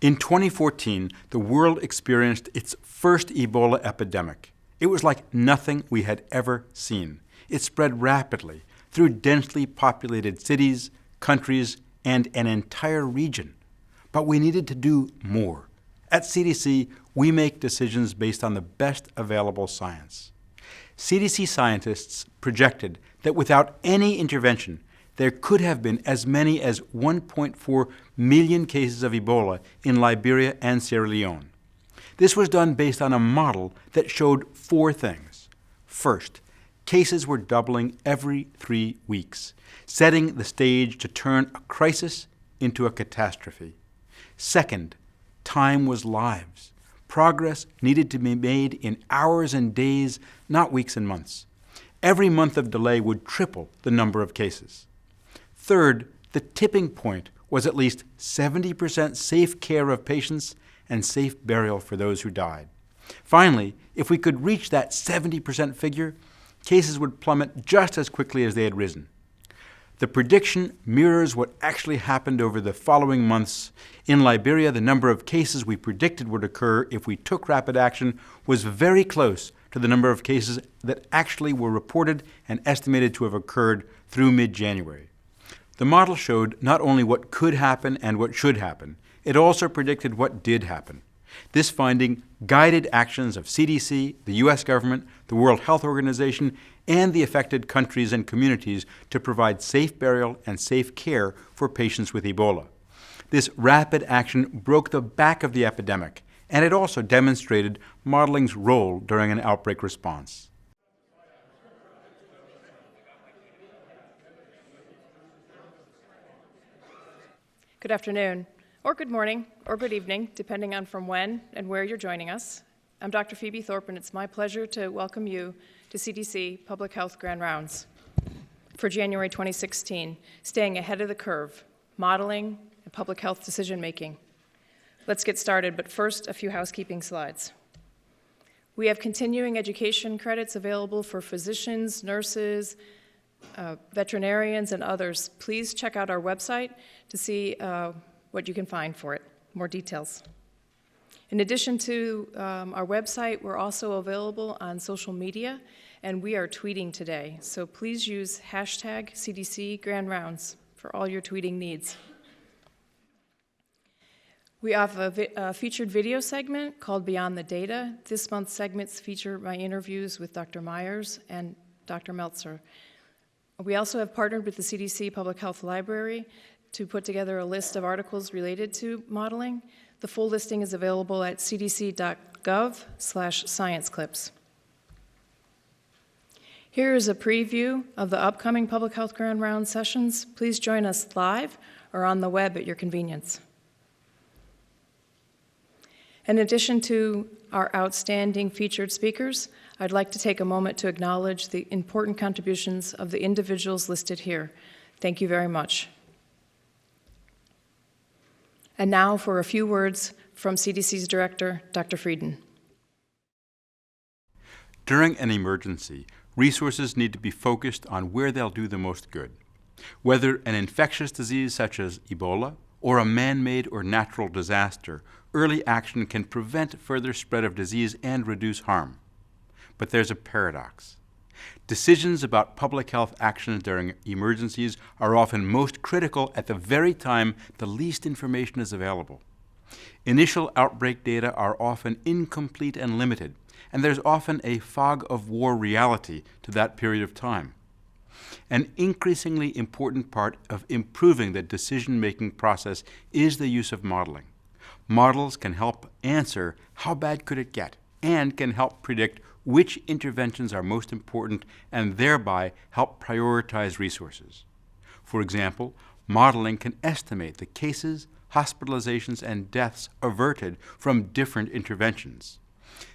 In 2014, the world experienced its first Ebola epidemic. It was like nothing we had ever seen. It spread rapidly through densely populated cities, countries, and an entire region. But we needed to do more. At CDC, we make decisions based on the best available science. CDC scientists projected that without any intervention, there could have been as many as 1.4 million cases of Ebola in Liberia and Sierra Leone. This was done based on a model that showed four things. First, cases were doubling every 3 weeks, setting the stage to turn a crisis into a catastrophe. Second, time was lives. Progress needed to be made in hours and days, not weeks and months. Every month of delay would triple the number of cases. Third, the tipping point was at least 70% safe care of patients and safe burial for those who died. Finally, if we could reach that 70% figure, cases would plummet just as quickly as they had risen. The prediction mirrors what actually happened over the following months. In Liberia, the number of cases we predicted would occur if we took rapid action was very close to the number of cases that actually were reported and estimated to have occurred through mid-January. The model showed not only what could happen and what should happen, it also predicted what did happen. This finding guided actions of CDC, the U.S. government, the World Health Organization, and the affected countries and communities to provide safe burial and safe care for patients with Ebola. This rapid action broke the back of the epidemic, and it also demonstrated modeling's role during an outbreak response. Good afternoon, or good morning, or good evening, depending on from when and where you're joining us. I'm Dr. Phoebe Thorpe, and it's my pleasure to welcome you to CDC Public Health Grand Rounds for January 2016, Staying Ahead of the Curve, Modeling and Public Health Decision-Making. Let's get started, but first, a few housekeeping slides. We have continuing education credits available for physicians, nurses, veterinarians, and others. Please check out our website to see what you can find for it, more details. In addition to our website, we're also available on social media, and we are tweeting today. So please use hashtag CDC Grand Rounds for all your tweeting needs. We have a featured video segment called Beyond the Data. This month's segments feature my interviews with Dr. Myers and Dr. Meltzer. We also have partnered with the CDC Public Health Library to put together a list of articles related to modeling. The full listing is available at cdc.gov/scienceclips. Here is a preview of the upcoming Public Health Grand Round sessions. Please join us live or on the web at your convenience. In addition to our outstanding featured speakers, I'd like to take a moment to acknowledge the important contributions of the individuals listed here. Thank you very much. And now for a few words from CDC's director, Dr. Frieden. During an emergency, resources need to be focused on where they'll do the most good. Whether an infectious disease such as Ebola or a man-made or natural disaster, early action can prevent further spread of disease and reduce harm. But there's a paradox. Decisions about public health actions during emergencies are often most critical at the very time the least information is available. Initial outbreak data are often incomplete and limited, and there's often a fog of war reality to that period of time. An increasingly important part of improving the decision-making process is the use of modeling. Models can help answer how bad could it get, and can help predict which interventions are most important and thereby help prioritize resources. For example, modeling can estimate the cases, hospitalizations, and deaths averted from different interventions.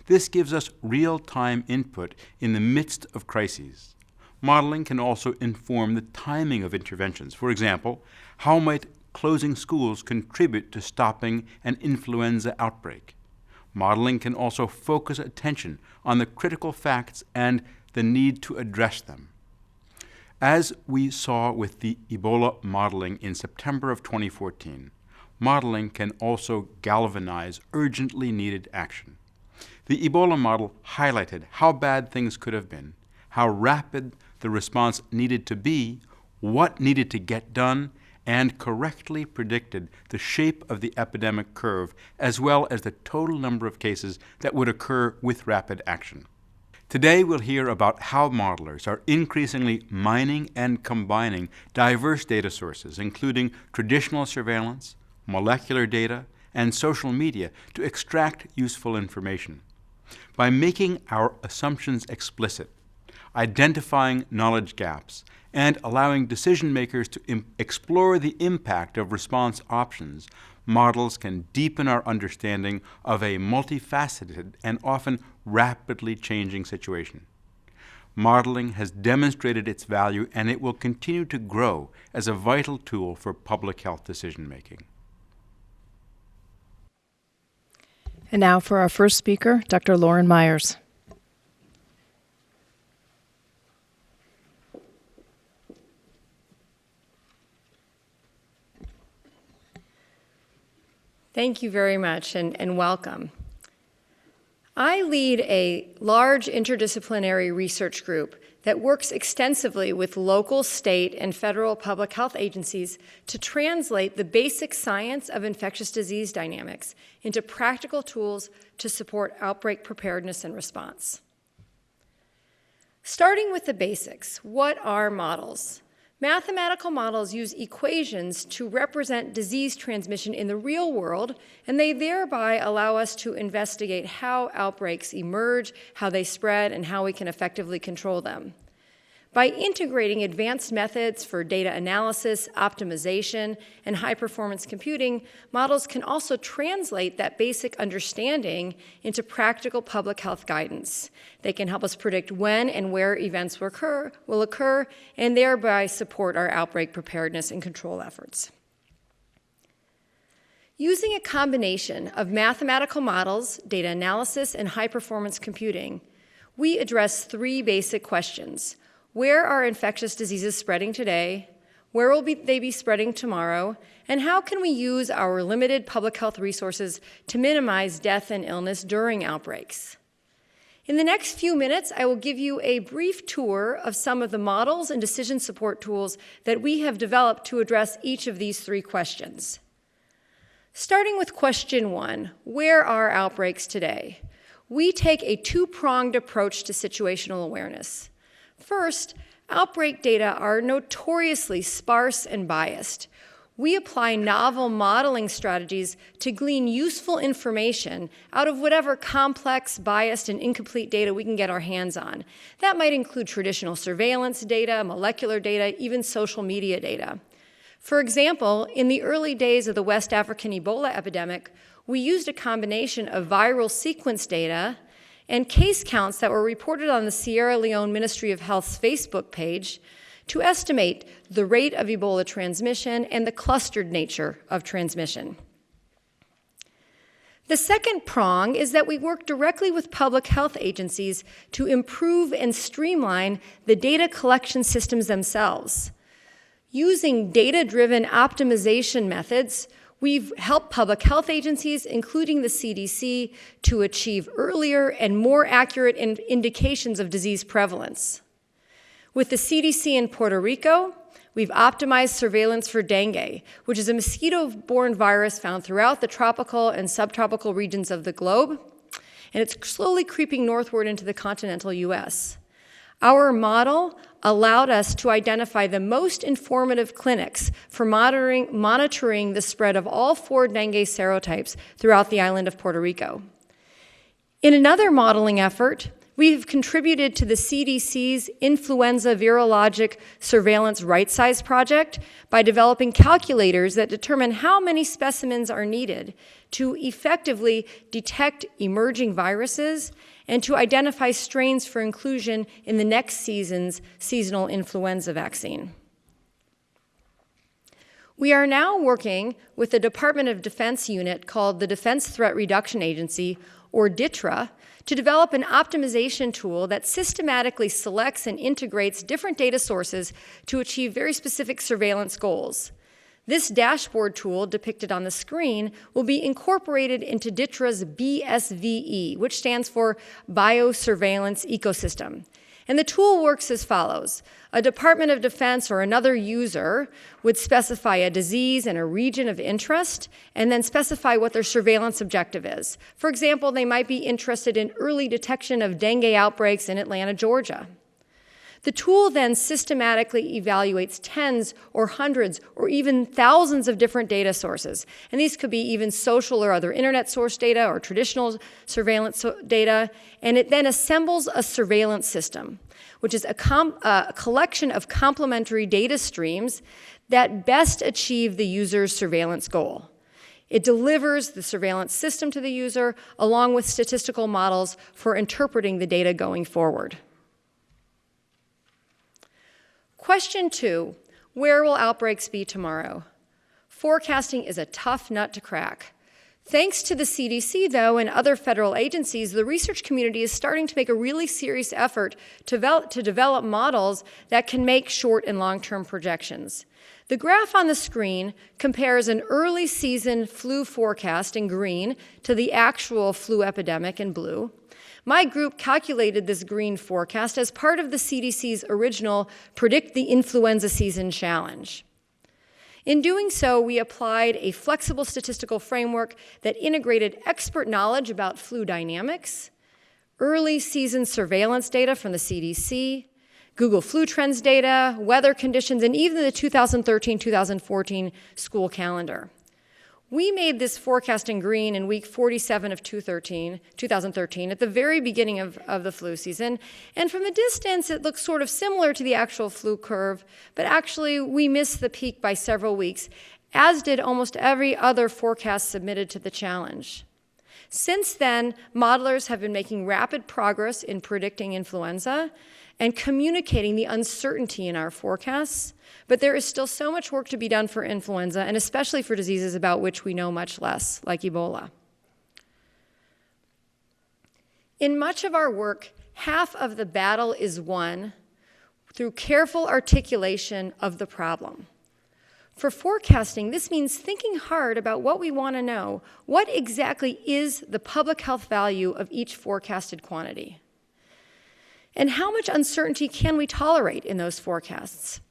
This gives us real-time input in the midst of crises. Modeling can also inform the timing of interventions. For example, how might closing schools contribute to stopping an influenza outbreak? Modeling can also focus attention on the critical facts and the need to address them. As we saw with the Ebola modeling in September of 2014, modeling can also galvanize urgently needed action. The Ebola model highlighted how bad things could have been, how rapid the response needed to be, what needed to get done, and correctly predicted the shape of the epidemic curve, as well as the total number of cases that would occur with rapid action. Today we'll hear about how modelers are increasingly mining and combining diverse data sources, including traditional surveillance, molecular data, and social media to extract useful information. By making our assumptions explicit, identifying knowledge gaps, and allowing decision makers to explore the impact of response options, models can deepen our understanding of a multifaceted and often rapidly changing situation. Modeling has demonstrated its value, and it will continue to grow as a vital tool for public health decision-making. And now for our first speaker, Dr. Lauren Myers. Thank you very much, and welcome. I lead a large interdisciplinary research group that works extensively with local, state, and federal public health agencies to translate the basic science of infectious disease dynamics into practical tools to support outbreak preparedness and response. Starting with the basics, what are models? Mathematical models use equations to represent disease transmission in the real world, and they thereby allow us to investigate how outbreaks emerge, how they spread, and how we can effectively control them. By integrating advanced methods for data analysis, optimization, and high-performance computing, models can also translate that basic understanding into practical public health guidance. They can help us predict when and where events will occur, and thereby support our outbreak preparedness and control efforts. Using a combination of mathematical models, data analysis, and high-performance computing, we address three basic questions. Where are infectious diseases spreading today? Where will they be spreading tomorrow? And how can we use our limited public health resources to minimize death and illness during outbreaks? In the next few minutes, I will give you a brief tour of some of the models and decision support tools that we have developed to address each of these three questions. Starting with question one, where are outbreaks today? We take a two-pronged approach to situational awareness. First, outbreak data are notoriously sparse and biased. We apply novel modeling strategies to glean useful information out of whatever complex, biased, and incomplete data we can get our hands on. That might include traditional surveillance data, molecular data, even social media data. For example, in the early days of the West African Ebola epidemic, we used a combination of viral sequence data and case counts that were reported on the Sierra Leone Ministry of Health's Facebook page to estimate the rate of Ebola transmission and the clustered nature of transmission. The second prong is that we work directly with public health agencies to improve and streamline the data collection systems themselves. Using data-driven optimization methods, we've helped public health agencies, including the CDC, to achieve earlier and more accurate indications of disease prevalence. With the CDC in Puerto Rico, we've optimized surveillance for dengue, which is a mosquito-borne virus found throughout the tropical and subtropical regions of the globe, and it's slowly creeping northward into the continental US. Our model allowed us to identify the most informative clinics for monitoring the spread of all 4 dengue serotypes throughout the island of Puerto Rico. In another modeling effort, we have contributed to the CDC's Influenza Virologic Surveillance Right-Size project by developing calculators that determine how many specimens are needed to effectively detect emerging viruses and to identify strains for inclusion in the next season's seasonal influenza vaccine. We are now working with the Department of Defense unit called the Defense Threat Reduction Agency, or DTRA, to develop an optimization tool that systematically selects and integrates different data sources to achieve very specific surveillance goals. This dashboard tool depicted on the screen will be incorporated into DTRA's BSVE, which stands for Biosurveillance Ecosystem. And the tool works as follows. A Department of Defense or another user would specify a disease and a region of interest and then specify what their surveillance objective is. For example, they might be interested in early detection of dengue outbreaks in Atlanta, Georgia. The tool then systematically evaluates tens or hundreds or even thousands of different data sources. And these could be even social or other internet source data or traditional surveillance data. And it then assembles a surveillance system, which is a collection of complementary data streams that best achieve the user's surveillance goal. It delivers the surveillance system to the user along with statistical models for interpreting the data going forward. Question 2, where will outbreaks be tomorrow? Forecasting is a tough nut to crack. Thanks to the CDC, though, and other federal agencies, the research community is starting to make a really serious effort to develop models that can make short and long-term projections. The graph on the screen compares an early season flu forecast in green to the actual flu epidemic in blue. My group calculated this green forecast as part of the CDC's original Predict the Influenza Season challenge. In doing so, we applied a flexible statistical framework that integrated expert knowledge about flu dynamics, early season surveillance data from the CDC, Google Flu Trends data, weather conditions, and even the 2013-2014 school calendar. We made this forecast in green in week 47 of 2013, at the very beginning of the flu season. And from a distance, it looks sort of similar to the actual flu curve, but actually we missed the peak by several weeks, as did almost every other forecast submitted to the challenge. Since then, modelers have been making rapid progress in predicting influenza and communicating the uncertainty in our forecasts, but there is still so much work to be done for influenza, and especially for diseases about which we know much less, like Ebola. In much of our work, half of the battle is won through careful articulation of the problem. For forecasting, this means thinking hard about what we want to know. What exactly is the public health value of each forecasted quantity? And how much uncertainty can we tolerate in those forecasts?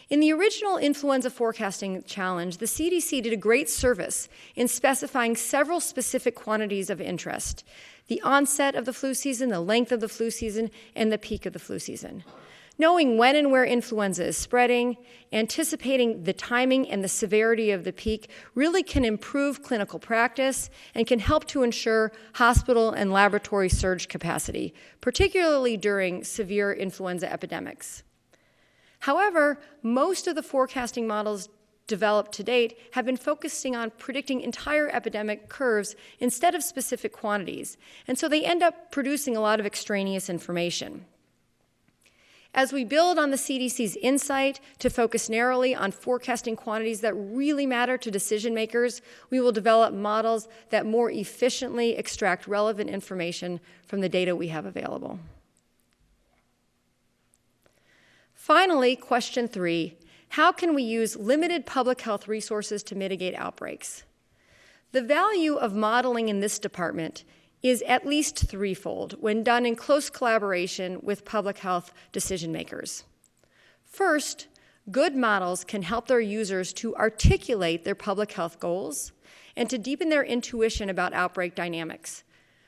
In the original influenza forecasting challenge, the CDC did a great service in specifying several specific quantities of interest: the onset of the flu season, the length of the flu season, and the peak of the flu season. Knowing when and where influenza is spreading, anticipating the timing and the severity of the peak really can improve clinical practice and can help to ensure hospital and laboratory surge capacity, particularly during severe influenza epidemics. However, most of the forecasting models developed to date have been focusing on predicting entire epidemic curves instead of specific quantities, and so they end up producing a lot of extraneous information. As we build on the CDC's insight to focus narrowly on forecasting quantities that really matter to decision makers, we will develop models that more efficiently extract relevant information from the data we have available. Finally, question 3, how can we use limited public health resources to mitigate outbreaks? The value of modeling in this department is at least threefold when done in close collaboration with public health decision makers. First, good models can help their users to articulate their public health goals and to deepen their intuition about outbreak dynamics.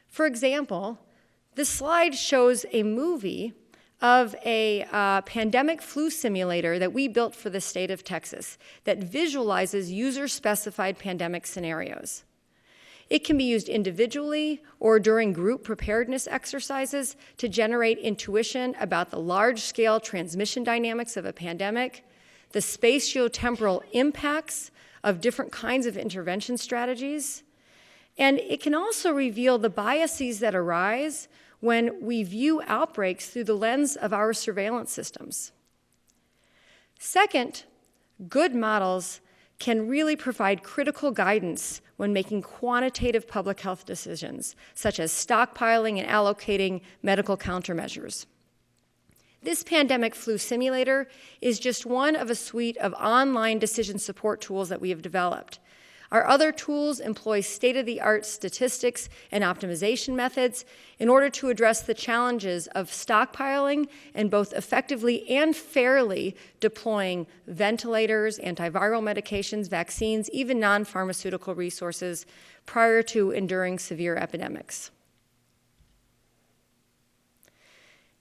For example, this slide shows a movie of a pandemic flu simulator that we built for the state of Texas that visualizes user-specified pandemic scenarios. It can be used individually or during group preparedness exercises to generate intuition about the large-scale transmission dynamics of a pandemic, the spatio-temporal impacts of different kinds of intervention strategies, and it can also reveal the biases that arise when we view outbreaks through the lens of our surveillance systems. Second, good models can really provide critical guidance when making quantitative public health decisions, such as stockpiling and allocating medical countermeasures. This pandemic flu simulator is just one of a suite of online decision support tools that we have developed. Our other tools employ state-of-the-art statistics and optimization methods in order to address the challenges of stockpiling and both effectively and fairly deploying ventilators, antiviral medications, vaccines, even non-pharmaceutical resources prior to enduring severe epidemics.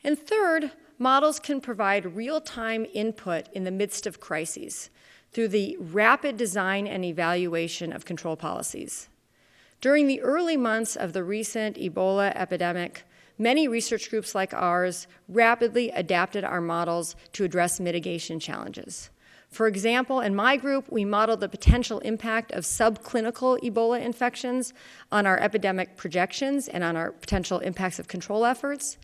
And third, models can provide real-time input in the midst of crises through the rapid design and evaluation of control policies. During the early months of the recent Ebola epidemic, many research groups like ours rapidly adapted our models to address mitigation challenges. For example, in my group, we modeled the potential impact of subclinical Ebola infections on our epidemic projections and on our potential impacts of control efforts.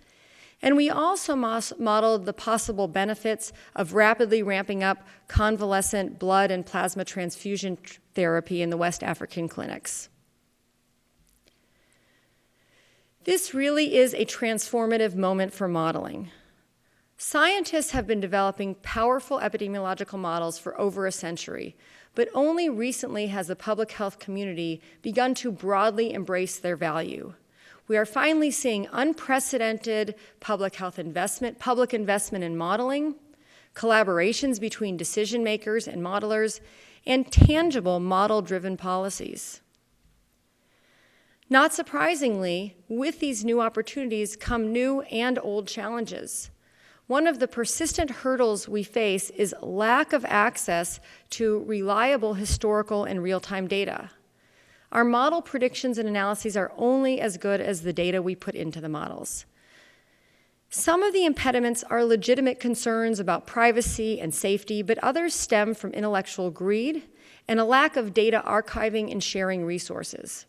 And we also modeled the possible benefits of rapidly ramping up convalescent blood and plasma transfusion therapy in the West African clinics. This really is a transformative moment for modeling. Scientists have been developing powerful epidemiological models for over a century, but only recently has the public health community begun to broadly embrace their value. We are finally seeing unprecedented public investment in modeling, collaborations between decision makers and modelers, and tangible model-driven policies. Not surprisingly, with these new opportunities come new and old challenges. One of the persistent hurdles we face is lack of access to reliable historical and real-time data. Our model predictions and analyses are only as good as the data we put into the models. Some of the impediments are legitimate concerns about privacy and safety, but others stem from intellectual greed and a lack of data archiving and sharing resources.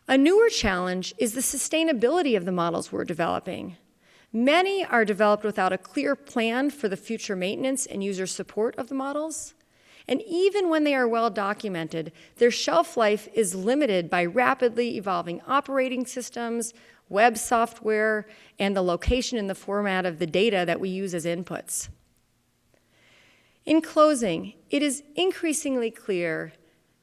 A newer challenge is the sustainability of the models we're developing. Many are developed without a clear plan for the future maintenance and user support of the models. And even when they are well documented, their shelf life is limited by rapidly evolving operating systems, web software, and the location and the format of the data that we use as inputs. In closing, it is increasingly clear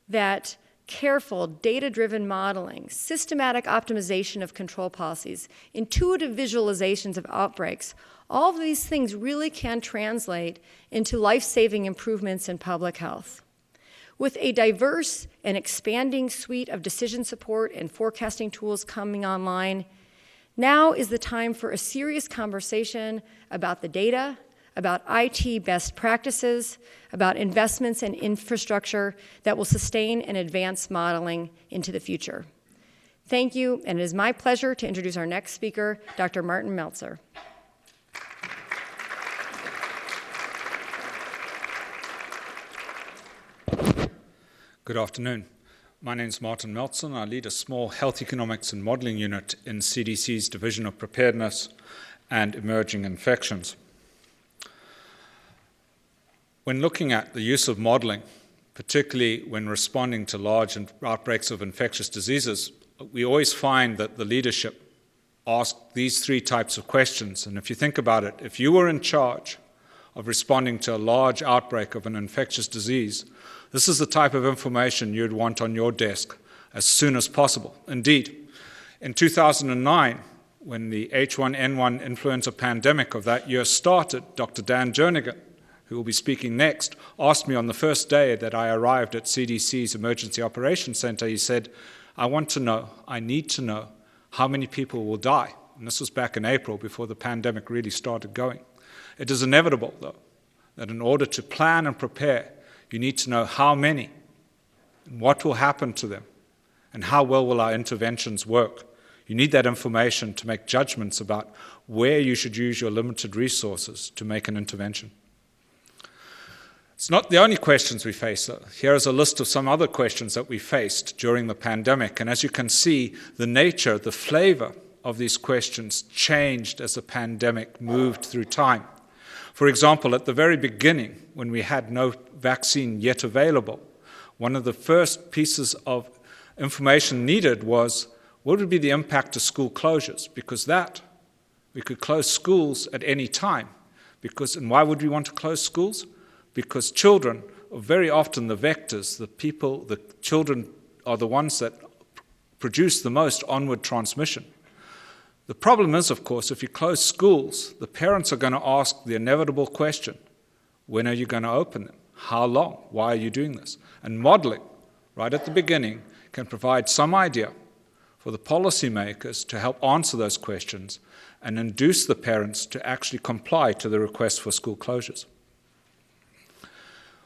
that careful, data-driven modeling, systematic optimization of control policies, intuitive visualizations of outbreaks, all of these things really can translate into life-saving improvements in public health. With a diverse and expanding suite of decision support and forecasting tools coming online, now is the time for a serious conversation about the data, about IT best practices, about investments in infrastructure that will sustain and advance modeling into the future. Thank you, and it is my pleasure to introduce our next speaker, Dr. Martin Meltzer. Good afternoon. My name is Martin Meltzer, and I lead a small health economics and modeling unit in CDC's Division of Preparedness and Emerging Infections. When looking at the use of modeling, particularly when responding to large outbreaks of infectious diseases, we always find that the leadership asks these three types of questions. And if you think about it, if you were in charge of responding to a large outbreak of an infectious disease, this is the type of information you'd want on your desk as soon as possible. Indeed, in 2009, when the H1N1 influenza pandemic of that year started, Dr. Dan Jernigan, who will be speaking next, asked me on the first day that I arrived at CDC's Emergency Operations Center, he said, I need to know how many people will die. And this was back in April, before the pandemic really started going. It is inevitable, though, that in order to plan and prepare, you need to know how many, and what will happen to them, and how well will our interventions work. You need that information to make judgments about where you should use your limited resources to make an intervention. It's not the only questions we face, though. Here is a list of some other questions that we faced during the pandemic, and as you can see, the nature, the flavor of these questions changed as the pandemic moved through time. For example, at the very beginning, when we had no vaccine yet available, one of the first pieces of information needed was what would be the impact of school closures, because we could close schools at any time. And why would we want to close schools? Because children are very often the vectors, the children are the ones that produce the most onward transmission. The problem is, of course, if you close schools, the parents are going to ask the inevitable question, when are you going to open them? How long? Why are you doing this? And modeling, right at the beginning, can provide some idea for the policymakers to help answer those questions and induce the parents to actually comply to the request for school closures.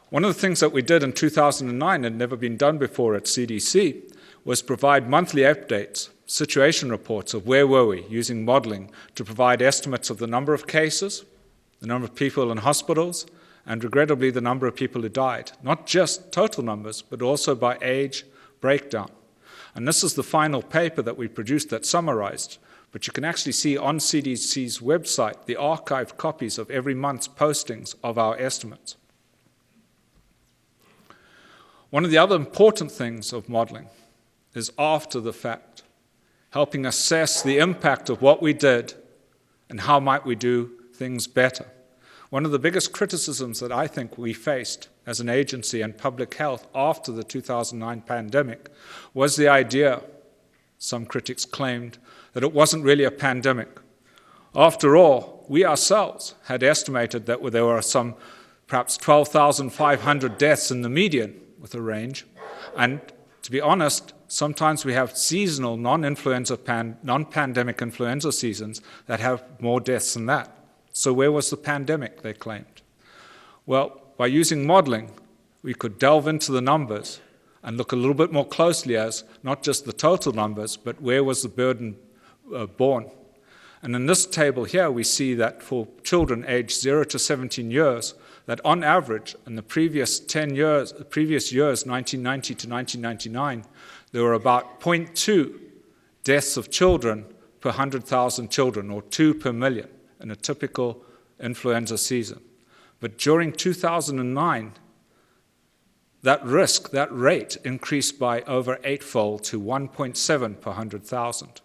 One of the things that we did in 2009, had never been done before at CDC, was provide monthly updates, situation reports of where were we, using modeling to provide estimates of the number of cases, the number of people in hospitals, and regrettably the number of people who died. Not just total numbers, but also by age breakdown. And this is the final paper that we produced that summarized. But you can actually see on CDC's website the archived copies of every month's postings of our estimates. One of the other important things of modeling is after the fact, helping assess the impact of what we did and how might we do things better. One of the biggest criticisms that I think we faced as an agency in public health after the 2009 pandemic was the idea, some critics claimed, that it wasn't really a pandemic. After all, we ourselves had estimated that there were some perhaps 12,500 deaths in the median with a range, and to be honest, sometimes we have seasonal non-pandemic influenza seasons that have more deaths than that. So where was the pandemic, they claimed? Well, by using modeling, we could delve into the numbers and look a little bit more closely as not just the total numbers, but where was the burden borne. And in this table here, we see that for children aged 0 to 17 years, that on average, in the previous 10 years, 1990 to 1999, there were about 0.2 deaths of children per 100,000 children, or 2 per million, in a typical influenza season. But during 2009, that rate increased by over 8-fold to 1.7 per 100,000.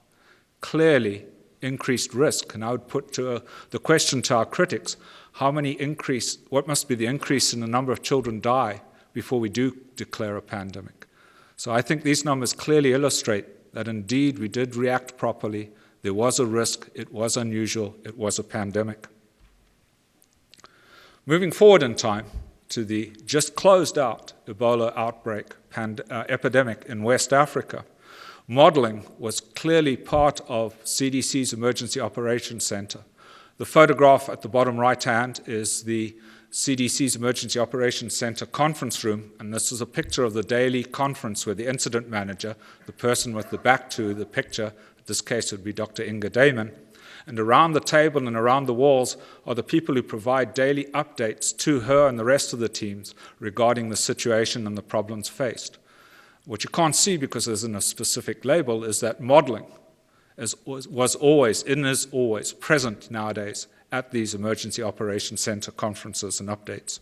Clearly increased risk, and I would put the question to our critics, what must be the increase in the number of children die before we do declare a pandemic? So I think these numbers clearly illustrate that indeed we did react properly, there was a risk, it was unusual, it was a pandemic. Moving forward in time to the just closed out Ebola outbreak epidemic in West Africa, modeling was clearly part of CDC's Emergency Operations Center. The photograph at the bottom right hand is the CDC's Emergency Operations Center conference room, and this is a picture of the daily conference where the incident manager, the person with the back to the picture, in this case it would be Dr. Inga Damon, and around the table and around the walls are the people who provide daily updates to her and the rest of the teams regarding the situation and the problems faced. What you can't see because there isn't a specific label is that modeling was always present nowadays at these Emergency Operations Center conferences and updates.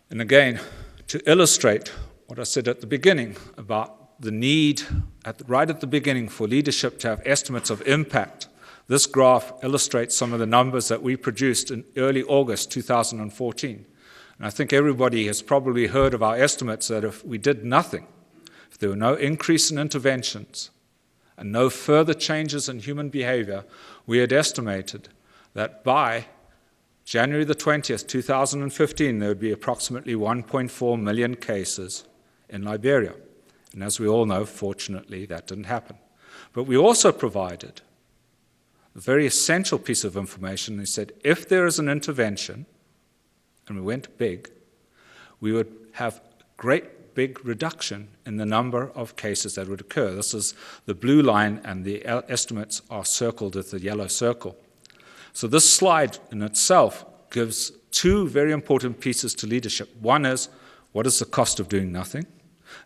And again, to illustrate what I said at the beginning about the need right at the beginning for leadership to have estimates of impact, this graph illustrates some of the numbers that we produced in early August 2014. And I think everybody has probably heard of our estimates that if we did nothing, if there were no increase in interventions, and no further changes in human behavior, we had estimated that by January the 20th, 2015, there would be approximately 1.4 million cases in Liberia. And as we all know, fortunately, that didn't happen. But we also provided a very essential piece of information. They said, if there is an intervention, and we went big, we would have great big reduction in the number of cases that would occur. This is the blue line, and the estimates are circled with the yellow circle. So this slide in itself gives two very important pieces to leadership. One is, what is the cost of doing nothing?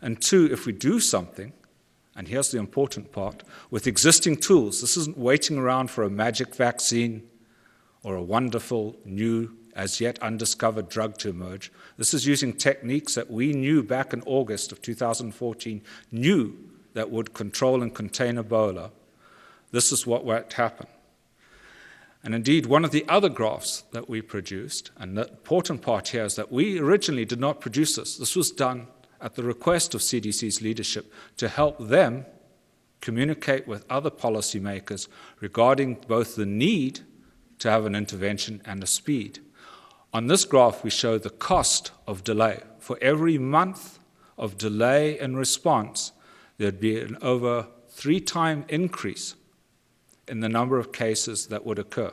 And two, if we do something, and here's the important part, with existing tools, this isn't waiting around for a magic vaccine or a wonderful new as yet undiscovered drug to emerge. This is using techniques that we knew back in August of 2014, knew that would control and contain Ebola. This is what would happen. And indeed, one of the other graphs that we produced, and the important part here is that we originally did not produce this. This was done at the request of CDC's leadership to help them communicate with other policymakers regarding both the need to have an intervention and the speed. On this graph, we show the cost of delay. For every month of delay in response, there'd be an over 3-time increase in the number of cases that would occur.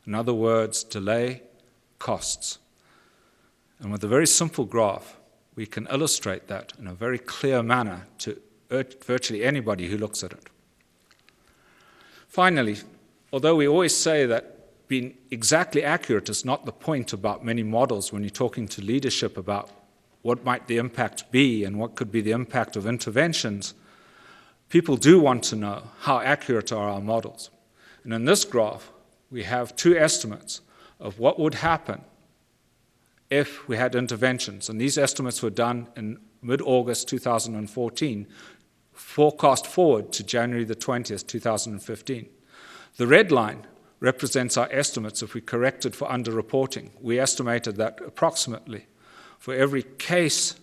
In other words, delay costs. And with a very simple graph, we can illustrate that in a very clear manner to virtually anybody who looks at it. Finally, although we always say that being exactly accurate is not the point about many models when you're talking to leadership about what might the impact be and what could be the impact of interventions, people do want to know how accurate are our models. And in this graph, we have 2 estimates of what would happen if we had interventions. And these estimates were done in mid-August 2014, forecast forward to January the 20th, 2015. The red line represents our estimates if we corrected for underreporting. We estimated that approximately for every case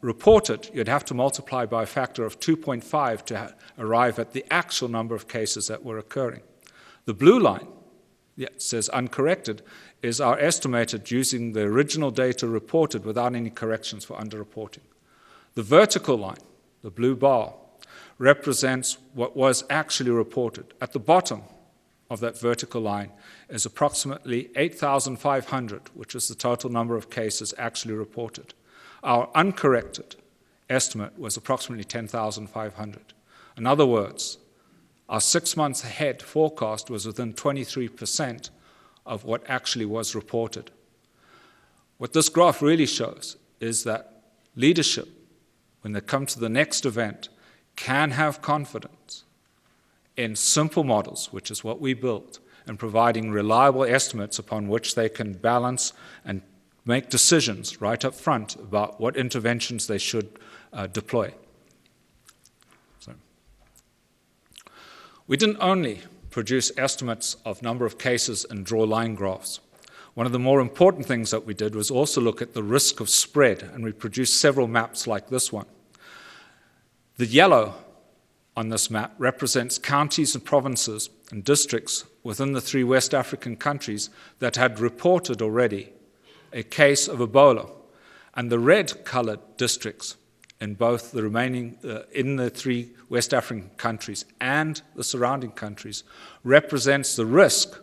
reported, you'd have to multiply by a factor of 2.5 to arrive at the actual number of cases that were occurring. The blue line, it says uncorrected, is our estimated using the original data reported without any corrections for underreporting. The vertical line, the blue bar, represents what was actually reported. At the bottom of that vertical line is approximately 8,500, which is the total number of cases actually reported. Our uncorrected estimate was approximately 10,500. In other words, our 6 months ahead forecast was within 23% of what actually was reported. What this graph really shows is that leadership, when they come to the next event, can have confidence in simple models, which is what we built, and providing reliable estimates upon which they can balance and make decisions right up front about what interventions they should deploy. So, we didn't only produce estimates of number of cases and draw line graphs. One of the more important things that we did was also look at the risk of spread, and we produced several maps like this one. The yellow on this map represents counties and provinces and districts within the 3 West African countries that had reported already a case of Ebola, and the red-colored districts in both the remaining, in the 3 West African countries and the surrounding countries represents the risk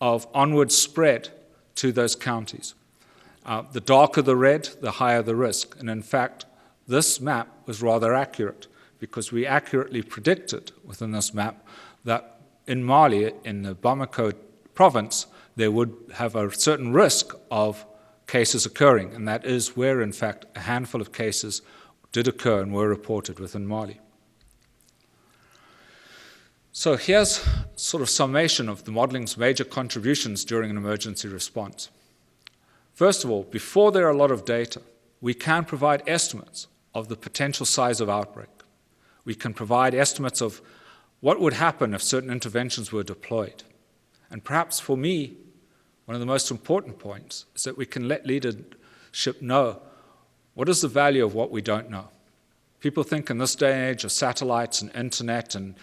of onward spread to those counties. The darker the red, the higher the risk. And in fact, this map was rather accurate because we accurately predicted within this map that in Mali, in the Bamako province, there would have a certain risk of cases occurring, and that is where, in fact, a handful of cases did occur and were reported within Mali. So here's sort of summation of the modeling's major contributions during an emergency response. First of all, before there are a lot of data, we can provide estimates of the potential size of outbreak. We can provide estimates of what would happen if certain interventions were deployed. And perhaps for me, one of the most important points is that we can let leadership know what is the value of what we don't know. People think in this day and age of satellites and internet and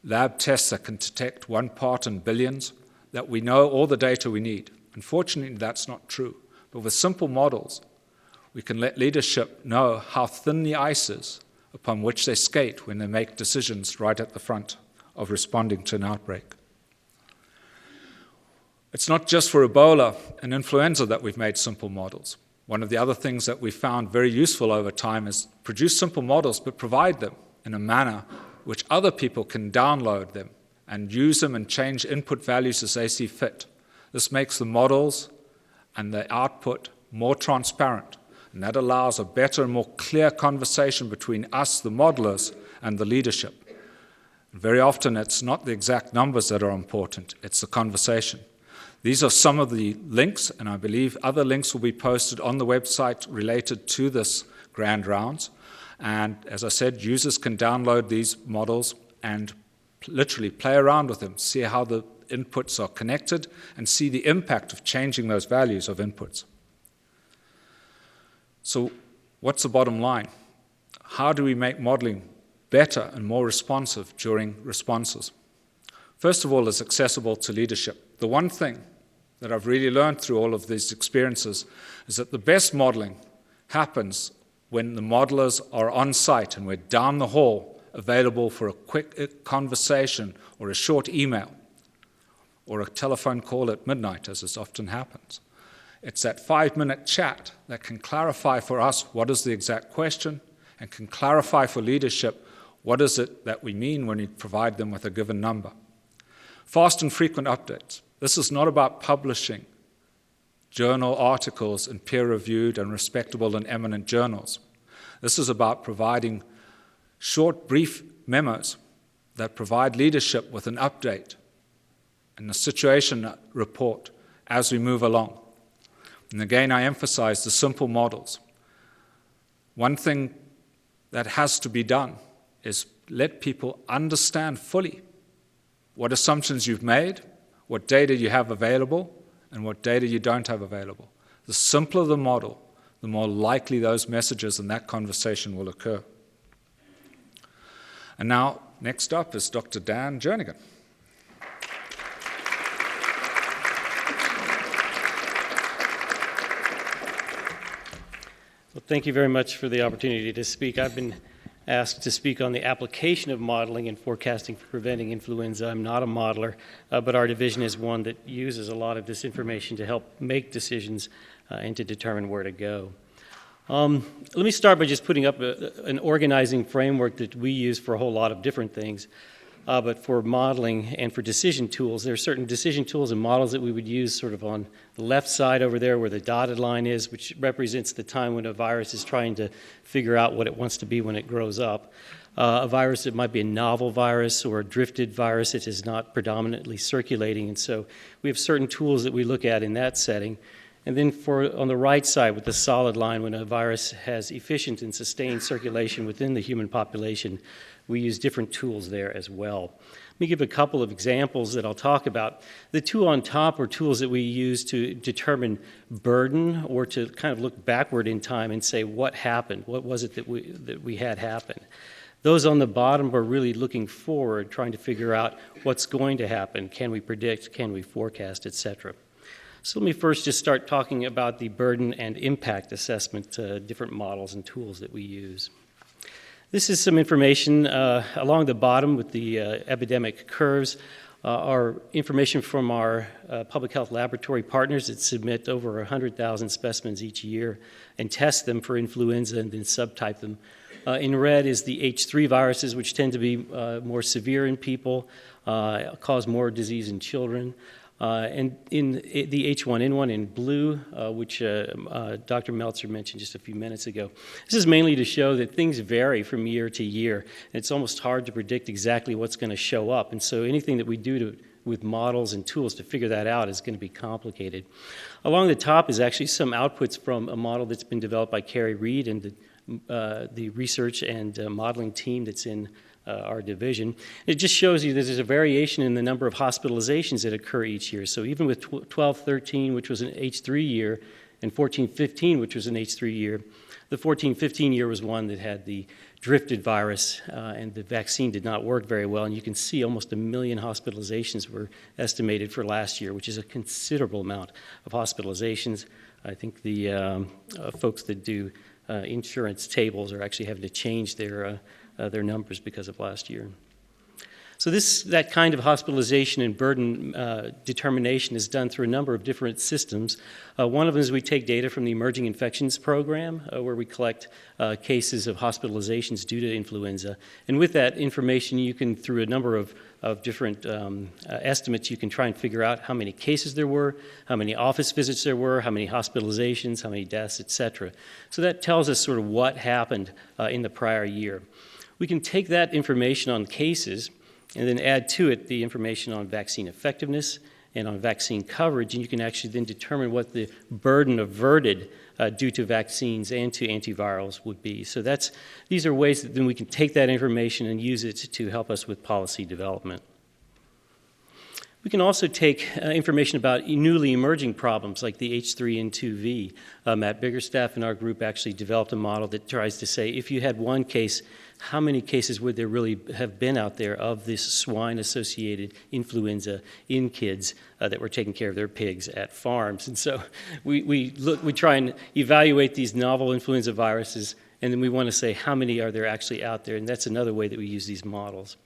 lab tests that can detect 1 part in billions, that we know all the data we need. Unfortunately, that's not true. But with simple models, we can let leadership know how thin the ice is upon which they skate when they make decisions right at the front of responding to an outbreak. It's not just for Ebola and influenza that we've made simple models. One of the other things that we found very useful over time is produce simple models, but provide them in a manner which other people can download them and use them and change input values as they see fit. This makes the models and the output more transparent, and that allows a better and more clear conversation between us, the modelers, and the leadership. And very often it's not the exact numbers that are important, it's the conversation. These are some of the links, and I believe other links will be posted on the website related to this Grand Rounds. And as I said, users can download these models and literally play around with them, see how the inputs are connected and see the impact of changing those values of inputs. So what's the bottom line? How do we make modeling better and more responsive during responses? First of all, it's accessible to leadership. The one thing that I've really learned through all of these experiences is that the best modeling happens when the modelers are on site and we're down the hall, available for a quick conversation or a short email or a telephone call at midnight, as is often happens. It's that 5-minute chat that can clarify for us what is the exact question and can clarify for leadership what is it that we mean when we provide them with a given number. Fast and frequent updates. This is not about publishing journal articles in peer-reviewed and respectable and eminent journals. This is about providing short, brief memos that provide leadership with an update and a situation report as we move along. And again, I emphasize the simple models. One thing that has to be done is let people understand fully what assumptions you've made, what data you have available, and what data you don't have available. The simpler the model, the more likely those messages and that conversation will occur. And now, next up is Dr. Dan Jernigan. Well, thank you very much for the opportunity to speak. I've been asked to speak on the application of modeling and forecasting for preventing influenza. I'm not a modeler, but our division is one that uses a lot of this information to help make decisions and to determine where to go. Let me start by just putting up an organizing framework that we use for a whole lot of different things. But for modeling and for decision tools, there are certain decision tools and models that we would use sort of on the left side over there where the dotted line is, which represents the time when a virus is trying to figure out what it wants to be when it grows up. A virus that might be a novel virus or a drifted virus that is not predominantly circulating. And so we have certain tools that we look at in that setting. And then on the right side with the solid line, when a virus has efficient and sustained circulation within the human population, we use different tools there as well. Let me give a couple of examples that I'll talk about. The two on top are tools that we use to determine burden or to kind of look backward in time and say what happened, what was it that we had happen. Those on the bottom are really looking forward, trying to figure out what's going to happen. Can we predict? Can we forecast, etc. So let me first just start talking about the burden and impact assessment, different models and tools that we use. This is some information along the bottom with the epidemic curves, our information from our public health laboratory partners that submit over 100,000 specimens each year and test them for influenza and then subtype them. In red is the H3 viruses, which tend to be more severe in people, cause more disease in children. And in the H1N1 in blue, which Dr. Meltzer mentioned just a few minutes ago. This is mainly to show that things vary from year to year. It's almost hard to predict exactly what's going to show up. And so anything that we do with models and tools to figure that out is going to be complicated. Along the top is actually some outputs from a model that's been developed by Carrie Reed and the research and modeling team that's in our division. It just shows you that there's a variation in the number of hospitalizations that occur each year. So even with 12-13, which was an H3 year, and 14-15, which was an H3 year, the 14-15 year was one that had the drifted virus, and the vaccine did not work very well. And you can see almost 1 million hospitalizations were estimated for last year, which is a considerable amount of hospitalizations. I think the folks that do insurance tables are actually having to change their numbers because of last year. So that kind of hospitalization and burden determination is done through a number of different systems. One of them is we take data from the Emerging Infections Program, where we collect cases of hospitalizations due to influenza. And with that information, you can, through a number of different estimates, you can try and figure out how many cases there were, how many office visits there were, how many hospitalizations, how many deaths, etc. So that tells us sort of what happened in the prior year. We can take that information on cases and then add to it the information on vaccine effectiveness and on vaccine coverage, and you can actually then determine what the burden averted due to vaccines and to antivirals would be. So these are ways that then we can take that information and use it to help us with policy development. We can also take information about newly emerging problems like the H3N2V. Matt Biggerstaff in our group actually developed a model that tries to say if you had one case, how many cases would there really have been out there of this swine-associated influenza in kids that were taking care of their pigs at farms? And so we try and evaluate these novel influenza viruses, and then we want to say how many are there actually out there, and that's another way that we use these models.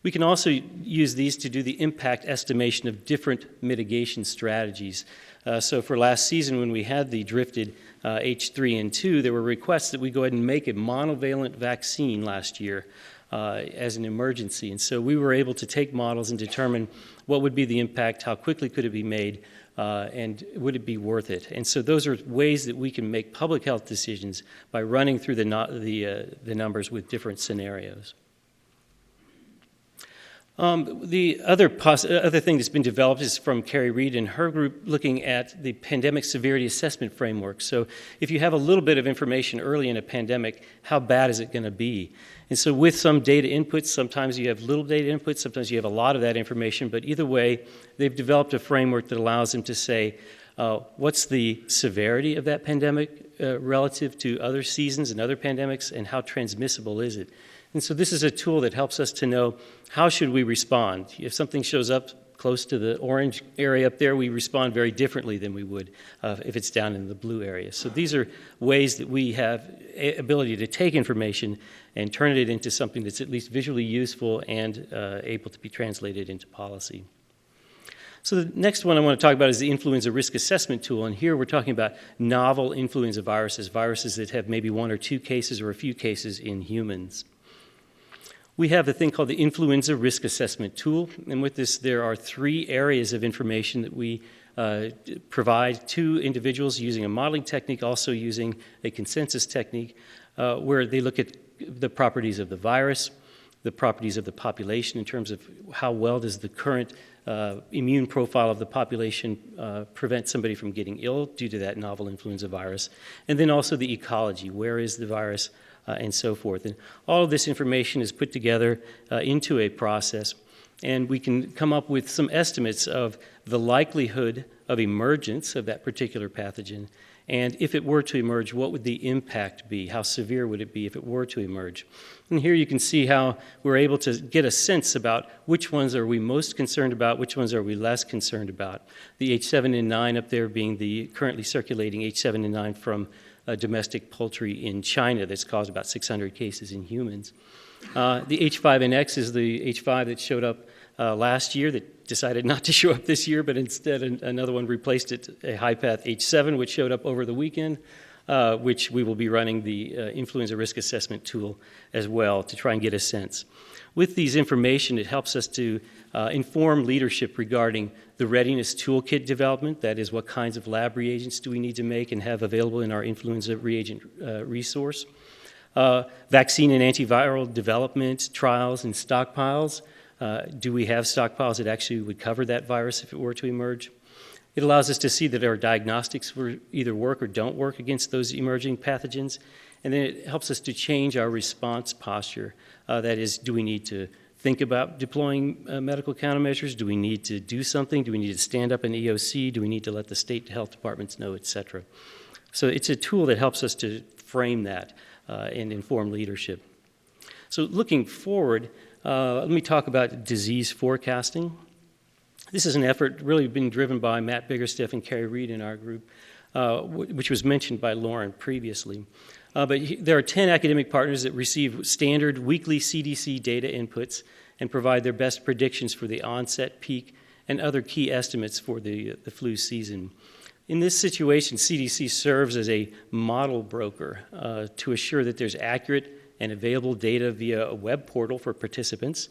We can also use these to do the impact estimation of different mitigation strategies. So for last season, when we had the drifted H3N2, there were requests that we go ahead and make a monovalent vaccine last year as an emergency. And so we were able to take models and determine what would be the impact, how quickly could it be made, and would it be worth it? And so those are ways that we can make public health decisions by running through the numbers with different scenarios. The other thing that's been developed is from Carrie Reed and her group looking at the pandemic severity assessment framework. So if you have a little bit of information early in a pandemic, how bad is it going to be? And so with some data inputs, sometimes you have little data inputs, sometimes you have a lot of that information, but either way, they've developed a framework that allows them to say, what's the severity of that pandemic relative to other seasons and other pandemics, and how transmissible is it? And so this is a tool that helps us to know how should we respond. If something shows up close to the orange area up there, we respond very differently than we would if it's down in the blue area. So these are ways that we have ability to take information and turn it into something that's at least visually useful and able to be translated into policy. So the next one I want to talk about is the influenza risk assessment tool, and here we're talking about novel influenza viruses, viruses that have maybe one or two cases or a few cases in humans. We have a thing called the Influenza Risk Assessment Tool, and with this there are 3 areas of information that we provide to individuals using a modeling technique, also using a consensus technique, where they look at the properties of the virus, the properties of the population in terms of how well does the current immune profile of the population prevent somebody from getting ill due to that novel influenza virus, and then also the ecology, where is the virus, and so forth. And all of this information is put together into a process, and we can come up with some estimates of the likelihood of emergence of that particular pathogen, and if it were to emerge, what would the impact be? How severe would it be if it were to emerge? And here you can see how we're able to get a sense about which ones are we most concerned about, which ones are we less concerned about. The H7N9 up there being the currently circulating H7N9 from domestic poultry in China that's caused about 600 cases in humans. The H5NX is the H5 that showed up last year that decided not to show up this year, but instead another one replaced it, a high-path H7, which showed up over the weekend, which we will be running the influenza risk assessment tool as well to try and get a sense. With these information, it helps us to inform leadership regarding the readiness toolkit development, that is, what kinds of lab reagents do we need to make and have available in our influenza reagent resource. Vaccine and antiviral development, trials, and stockpiles. Do we have stockpiles that actually would cover that virus if it were to emerge? It allows us to see that our diagnostics either work or don't work against those emerging pathogens. And then it helps us to change our response posture. That is, do we need to think about deploying medical countermeasures? Do we need to do something? Do we need to stand up an EOC? Do we need to let the state health departments know, et cetera? So it's a tool that helps us to frame that and inform leadership. So looking forward, let me talk about disease forecasting. This is an effort really been driven by Matt Biggerstaff and Carrie Reed in our group, which was mentioned by Lauren previously. But there are 10 academic partners that receive standard weekly CDC data inputs and provide their best predictions for the onset, peak, and other key estimates for the flu season. In this situation, CDC serves as a model broker to assure that there's accurate and available data via a web portal for participants,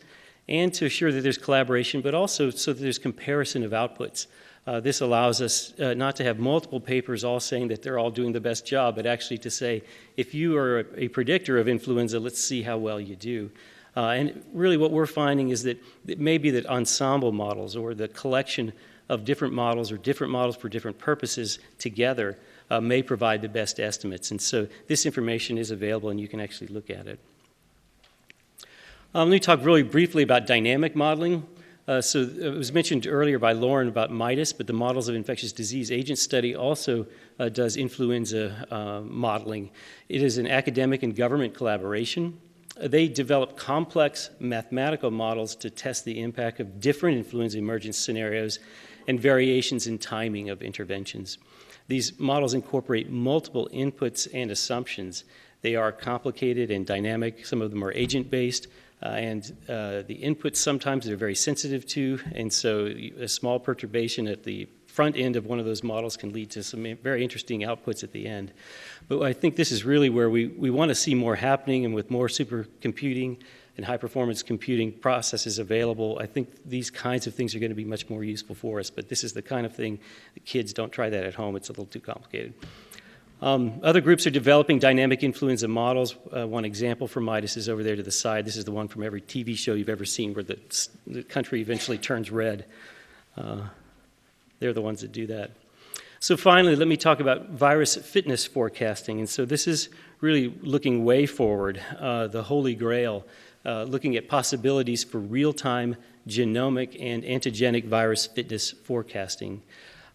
and to assure that there's collaboration, but also so that there's comparison of outputs. This allows us not to have multiple papers all saying that they're all doing the best job, but actually to say, if you are a predictor of influenza, let's see how well you do. And really what we're finding is that it may be that ensemble models or the collection of different models or different models for different purposes together may provide the best estimates. And so this information is available and you can actually look at it. Let me talk really briefly about dynamic modeling. So it was mentioned earlier by Lauren about MIDAS, but the Models of Infectious Disease Agent study also does influenza modeling. It is an academic and government collaboration. They develop complex mathematical models to test the impact of different influenza emergence scenarios and variations in timing of interventions. These models incorporate multiple inputs and assumptions. They are complicated and dynamic. Some of them are agent-based, and the inputs sometimes they're very sensitive to, and so a small perturbation at the front end of one of those models can lead to some very interesting outputs at the end. But I think this is really where we want to see more happening, and with more supercomputing and high-performance computing processes available, I think these kinds of things are going to be much more useful for us. But this is the kind of thing that kids don't try that at home. It's a little too complicated. Other groups are developing dynamic influenza models. One example from MIDAS is over there to the side. This is the one from every TV show you've ever seen where the country eventually turns red. They're the ones that do that. So finally, let me talk about virus fitness forecasting. And so this is really looking way forward, the holy grail, looking at possibilities for real-time genomic and antigenic virus fitness forecasting.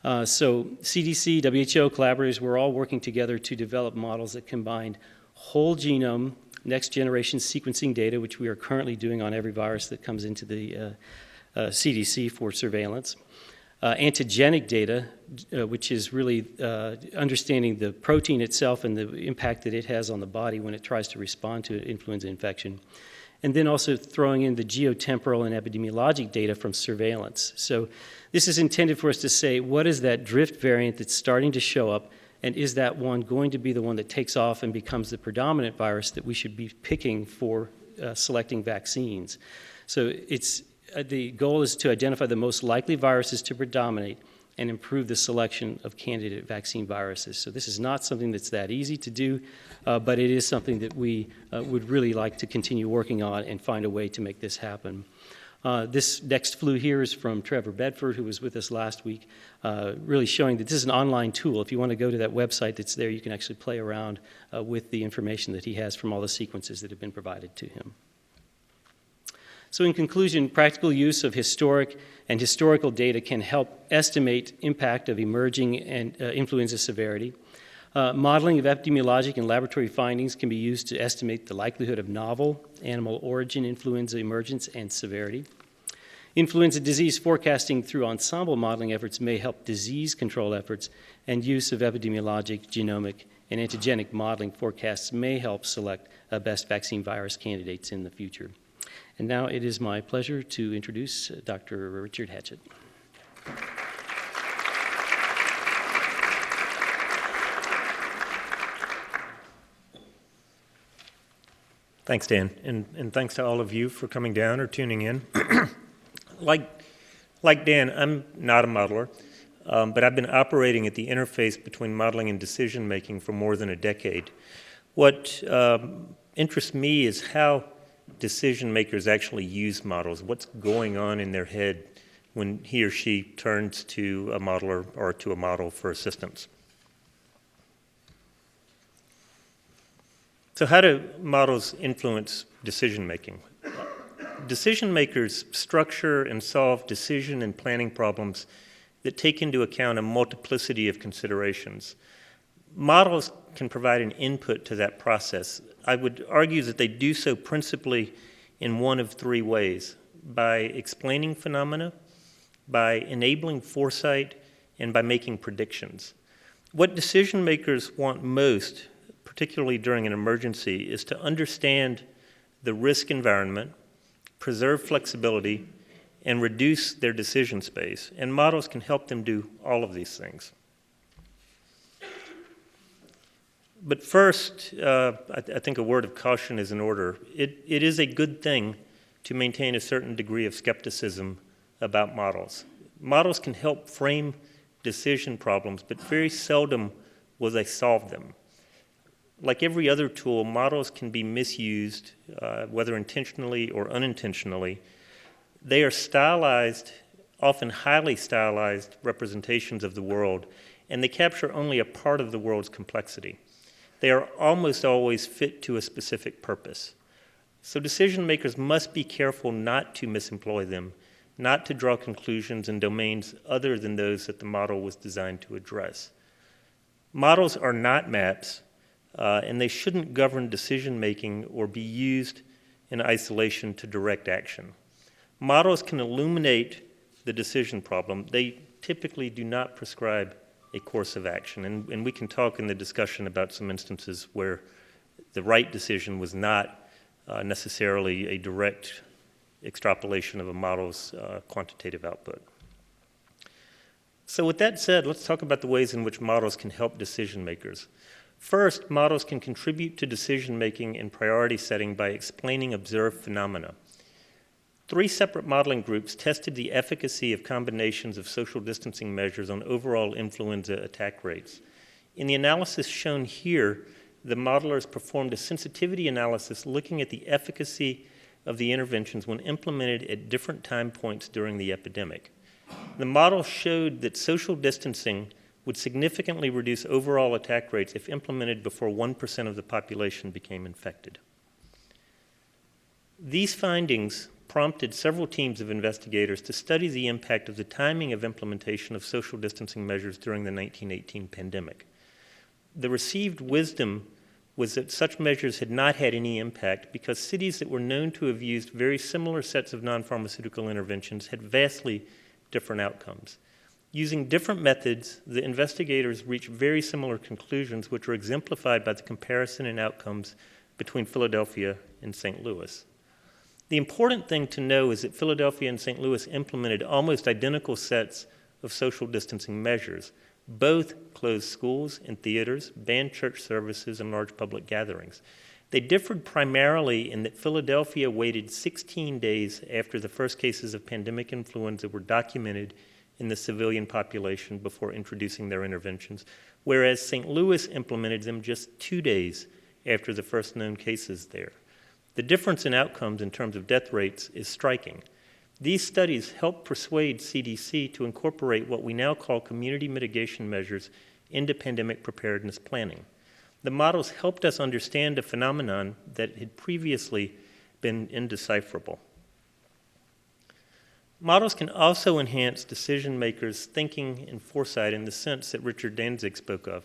So CDC, WHO, collaborators, we're all working together to develop models that combine whole genome, next-generation sequencing data, which we are currently doing on every virus that comes into the CDC for surveillance, antigenic data, which is really understanding the protein itself and the impact that it has on the body when it tries to respond to an influenza infection. And then also throwing in the geotemporal and epidemiologic data from surveillance. So this is intended for us to say, what is that drift variant that's starting to show up, and is that one going to be the one that takes off and becomes the predominant virus that we should be picking for selecting vaccines? So the goal is to identify the most likely viruses to predominate and improve the selection of candidate vaccine viruses. So this is not something that's that easy to do, but it is something that we would really like to continue working on and find a way to make this happen. This next flu here is from Trevor Bedford, who was with us last week, really showing that this is an online tool. If you want to go to that website that's there, you can actually play around with the information that he has from all the sequences that have been provided to him. So in conclusion, practical use of historical data can help estimate impact of emerging and influenza severity. Modeling of epidemiologic and laboratory findings can be used to estimate the likelihood of novel animal origin influenza emergence and severity. Influenza disease forecasting through ensemble modeling efforts may help disease control efforts, and use of epidemiologic, genomic, and antigenic modeling forecasts may help select best vaccine virus candidates in the future. And now it is my pleasure to introduce Dr. Richard Hatchett. Thanks, Dan, and thanks to all of you for coming down or tuning in. Like Dan, I'm not a modeler, but I've been operating at the interface between modeling and decision-making for more than a decade. What interests me is how decision makers actually use models, what's going on in their head when he or she turns to a modeler or to a model for assistance. So how do models influence decision making? Decision makers structure and solve decision and planning problems that take into account a multiplicity of considerations. Models can provide an input to that process. I would argue that they do so principally in one of three ways: by explaining phenomena, by enabling foresight, and by making predictions. What decision makers want most, particularly during an emergency, is to understand the risk environment, preserve flexibility, and reduce their decision space. And models can help them do all of these things. But first, I think a word of caution is in order. It is a good thing to maintain a certain degree of skepticism about models. Models can help frame decision problems, but very seldom will they solve them. Like every other tool, models can be misused, whether intentionally or unintentionally. They are stylized, often highly stylized representations of the world, and they capture only a part of the world's complexity. They are almost always fit to a specific purpose. So decision makers must be careful not to misemploy them not to draw conclusions in domains other than those that the model was designed to address. Models are not maps, and they shouldn't govern decision-making or be used in isolation to direct action. Models can illuminate the decision problem. They typically do not prescribe a course of action, and we can talk in the discussion about some instances where the right decision was not necessarily a direct extrapolation of a model's quantitative output. So with that said, let's talk about the ways in which models can help decision makers. First, models can contribute to decision making and priority setting by explaining observed phenomena. 3 separate modeling groups tested the efficacy of combinations of social distancing measures on overall influenza attack rates. In the analysis shown here, the modelers performed a sensitivity analysis looking at the efficacy of the interventions when implemented at different time points during the epidemic. The model showed that social distancing would significantly reduce overall attack rates if implemented before 1% of the population became infected. These findings prompted several teams of investigators to study the impact of the timing of implementation of social distancing measures during the 1918 pandemic. The received wisdom was that such measures had not had any impact because cities that were known to have used very similar sets of non-pharmaceutical interventions had vastly different outcomes. Using different methods, the investigators reached very similar conclusions, which are exemplified by the comparison in outcomes between Philadelphia and St. Louis. The important thing to know is that Philadelphia and St. Louis implemented almost identical sets of social distancing measures. Both closed schools and theaters, banned church services, and large public gatherings. They differed primarily in that Philadelphia waited 16 days after the first cases of pandemic influenza were documented in the civilian population before introducing their interventions, whereas St. Louis implemented them just 2 days after the first known cases there. The difference in outcomes in terms of death rates is striking. These studies help persuade CDC to incorporate what we now call community mitigation measures into pandemic preparedness planning. The models helped us understand a phenomenon that had previously been indecipherable. Models can also enhance decision makers' thinking and foresight in the sense that Richard Danzig spoke of.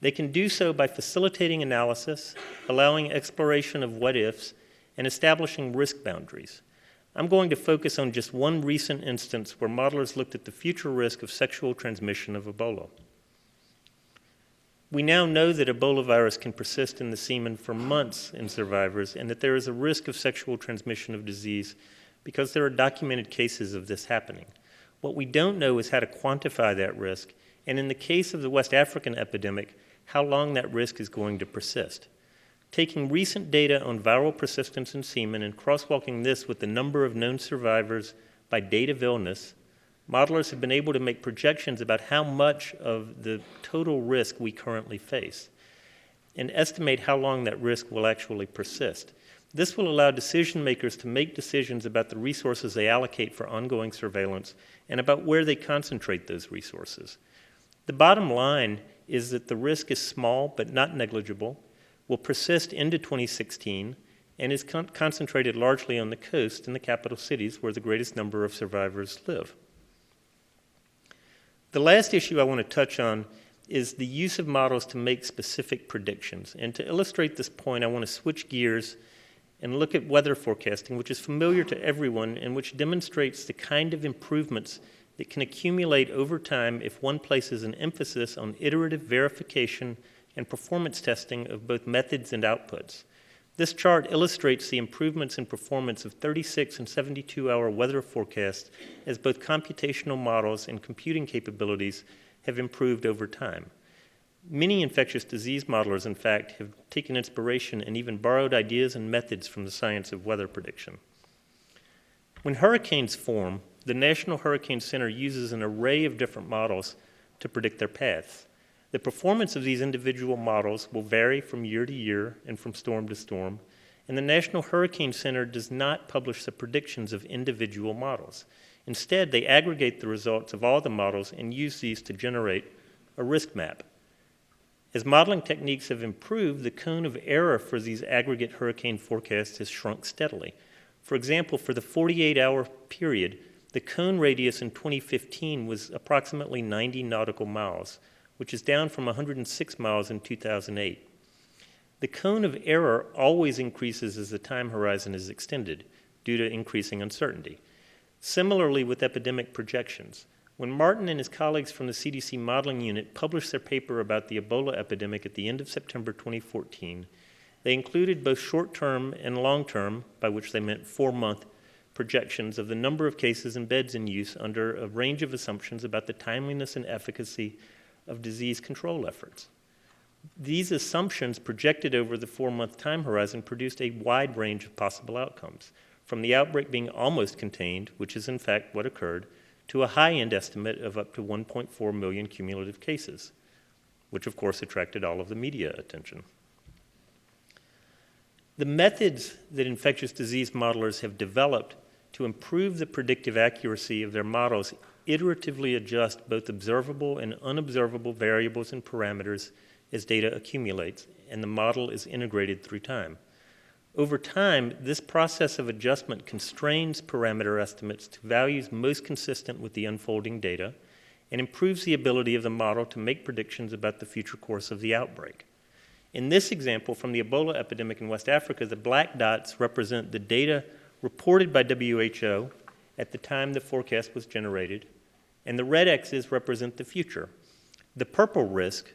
They can do so by facilitating analysis, allowing exploration of what-ifs, and establishing risk boundaries. I'm going to focus on just one recent instance where modelers looked at the future risk of sexual transmission of Ebola. We now know that Ebola virus can persist in the semen for months in survivors and that there is a risk of sexual transmission of disease because there are documented cases of this happening. What we don't know is how to quantify that risk, and in the case of the West African epidemic, how long that risk is going to persist. Taking recent data on viral persistence in semen and crosswalking this with the number of known survivors by date of illness, modelers have been able to make projections about how much of the total risk we currently face and estimate how long that risk will actually persist. This will allow decision makers to make decisions about the resources they allocate for ongoing surveillance and about where they concentrate those resources. The bottom line is that the risk is small but not negligible, will persist into 2016, and is concentrated largely on the coast and the capital cities where the greatest number of survivors live. The last issue I want to touch on is the use of models to make specific predictions. And to illustrate this point, I want to switch gears and look at weather forecasting, which is familiar to everyone and which demonstrates the kind of improvements that can accumulate over time if one places an emphasis on iterative verification and performance testing of both methods and outputs. This chart illustrates the improvements in performance of 36 and 72-hour weather forecasts as both computational models and computing capabilities have improved over time. Many infectious disease modelers, in fact, have taken inspiration and even borrowed ideas and methods from the science of weather prediction. When hurricanes form, the National Hurricane Center uses an array of different models to predict their paths. The performance of these individual models will vary from year to year and from storm to storm, and the National Hurricane Center does not publish the predictions of individual models. Instead, they aggregate the results of all the models and use these to generate a risk map. As modeling techniques have improved, the cone of error for these aggregate hurricane forecasts has shrunk steadily. For example, for the 48-hour period, The cone radius in 2015 was approximately 90 nautical miles, which is down from 106 miles in 2008. The cone of error always increases as the time horizon is extended due to increasing uncertainty. Similarly with epidemic projections, when Martin and his colleagues from the CDC modeling unit published their paper about the Ebola epidemic at the end of September 2014, they included both short-term and long-term, by which they meant 4-month, projections of the number of cases and beds in use under a range of assumptions about the timeliness and efficacy of disease control efforts. These assumptions projected over the 4-month time horizon produced a wide range of possible outcomes, from the outbreak being almost contained, which is in fact what occurred, to a high-end estimate of up to 1.4 million cumulative cases, which of course attracted all of the media attention. The methods that infectious disease modelers have developed to improve the predictive accuracy of their models iteratively adjust both observable and unobservable variables and parameters as data accumulates, and the model is integrated through time. Over time, this process of adjustment constrains parameter estimates to values most consistent with the unfolding data and improves the ability of the model to make predictions about the future course of the outbreak. In this example from the Ebola epidemic in West Africa, the black dots represent the data reported by WHO at the time the forecast was generated, and the red X's represent the future. The purple risk,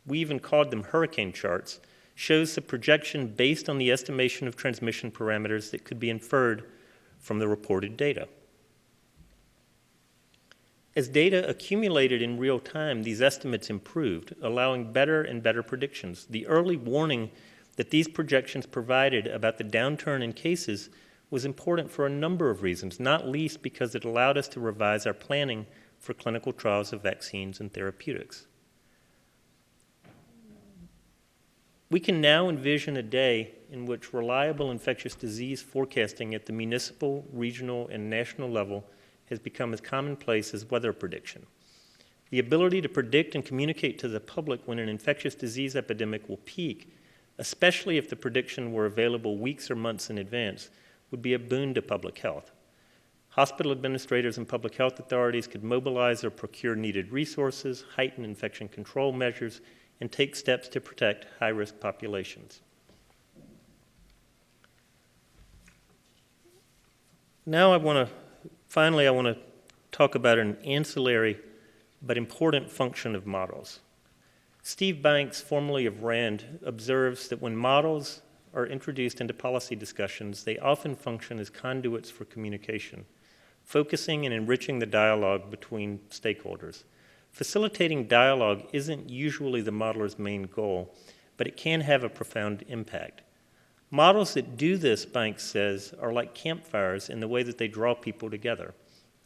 we even called them hurricane charts, shows the projection based on the estimation of transmission parameters that could be inferred from the reported data. As data accumulated in real time, these estimates improved, allowing better and better predictions. The early warning that these projections provided about the downturn in cases was important for a number of reasons, not least because it allowed us to revise our planning for clinical trials of vaccines and therapeutics. We can now envision a day in which reliable infectious disease forecasting at the municipal, regional, and national level has become as commonplace as weather prediction. The ability to predict and communicate to the public when an infectious disease epidemic will peak, especially if the prediction were available weeks or months in advance, would be a boon to public health. Hospital administrators and public health authorities could mobilize or procure needed resources, heighten infection control measures, and take steps to protect high-risk populations. Now I want to talk about an ancillary but important function of models. Steve Banks, formerly of RAND, observes that when models are introduced into policy discussions, they often function as conduits for communication, focusing and enriching the dialogue between stakeholders. Facilitating dialogue isn't usually the modeler's main goal, but it can have a profound impact. Models that do this, Banks says, are like campfires in the way that they draw people together.